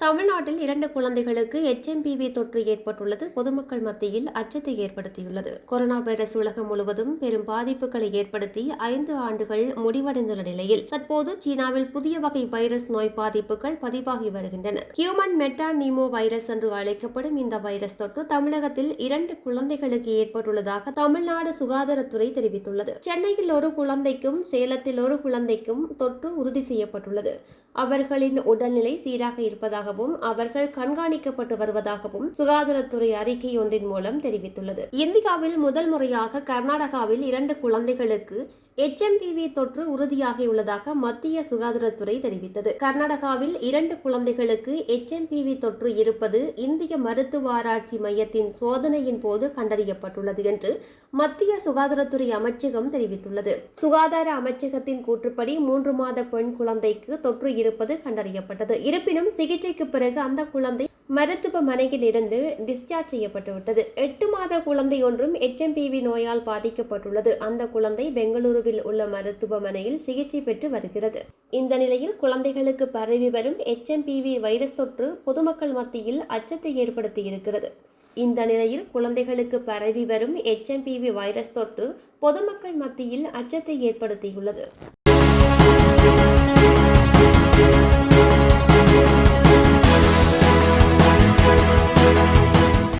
தமிழ்நாட்டில் 2 குழந்தைகளுக்கு HMPV தொற்று ஏற்பட்டுள்ளது பொதுமக்கள் மத்தியில் அச்சத்தை ஏற்படுத்தியுள்ளது. கொரோனா வைரஸ் உலகம் முழுவதும் பெரும் பாதிப்புகளை ஏற்படுத்தி 5 ஆண்டுகள் முடிவடைந்துள்ள நிலையில் தற்போது சீனாவில் புதிய வகை வைரஸ் நோய் பாதிப்புகள் பதிவாகி வருகின்றன. ஹியூமன் மெட்டானிமோ வைரஸ் என்று அழைக்கப்படும் இந்த வைரஸ் தொற்று தமிழகத்தில் 2 குழந்தைகளுக்கு ஏற்பட்டுள்ளதாக தமிழ்நாடு சுகாதாரத்துறை தெரிவித்துள்ளது. சென்னையில் ஒரு குழந்தைக்கும் சேலத்தில் ஒரு குழந்தைக்கும் தொற்று உறுதி செய்யப்பட்டுள்ளது. அவர்களின் உடல்நிலை சீராக இருப்பதாகவும் அவர்கள் கண்காணிக்கப்பட்டு வருவதாகவும் சுகாதாரத்துறை அறிக்கை ஒன்றின் மூலம் தெரிவித்துள்ளது. இந்தியாவில் முதல் முறையாக கர்நாடகாவில் 2 குழந்தைகளுக்கு HMPV தொற்று உறுதியாகியுள்ளதாக மத்திய சுகாதாரத்துறை தெரிவித்தது. கர்நாடகாவில் 2 குழந்தைகளுக்கு HMPV தொற்று இருப்பது இந்திய மருத்துவ ஆராய்ச்சி மையத்தின் சோதனையின் போது கண்டறியப்பட்டுள்ளது என்று மத்திய சுகாதாரத்துறை அமைச்சகம் தெரிவித்துள்ளது. சுகாதார அமைச்சகத்தின் கூற்றுப்படி 3 மாத பெண் குழந்தைக்கு தொற்று இருப்பது கண்டறியப்பட்டது. இருப்பினும் சிகிச்சைக்கு பிறகு அந்த குழந்தை மருத்துவமனையில் இருந்து டிஸ்சார்ஜ் செய்யப்பட்டுவிட்டது. 8 மாத குழந்தை ஒன்றும் HMPV நோயால் பாதிக்கப்பட்டுள்ளது. அந்த குழந்தை பெங்களூருவில் உள்ள மருத்துவமனையில் சிகிச்சை பெற்று வருகிறது. இந்த நிலையில் குழந்தைகளுக்கு பரவி வரும் HMPV வைரஸ் தொற்று பொதுமக்கள் மத்தியில் அச்சத்தை ஏற்படுத்தி இருக்கிறது. இந்த நிலையில் குழந்தைகளுக்கு பரவி வரும் HMPV வைரஸ் தொற்று பொதுமக்கள் மத்தியில் அச்சத்தை ஏற்படுத்தியுள்ளது.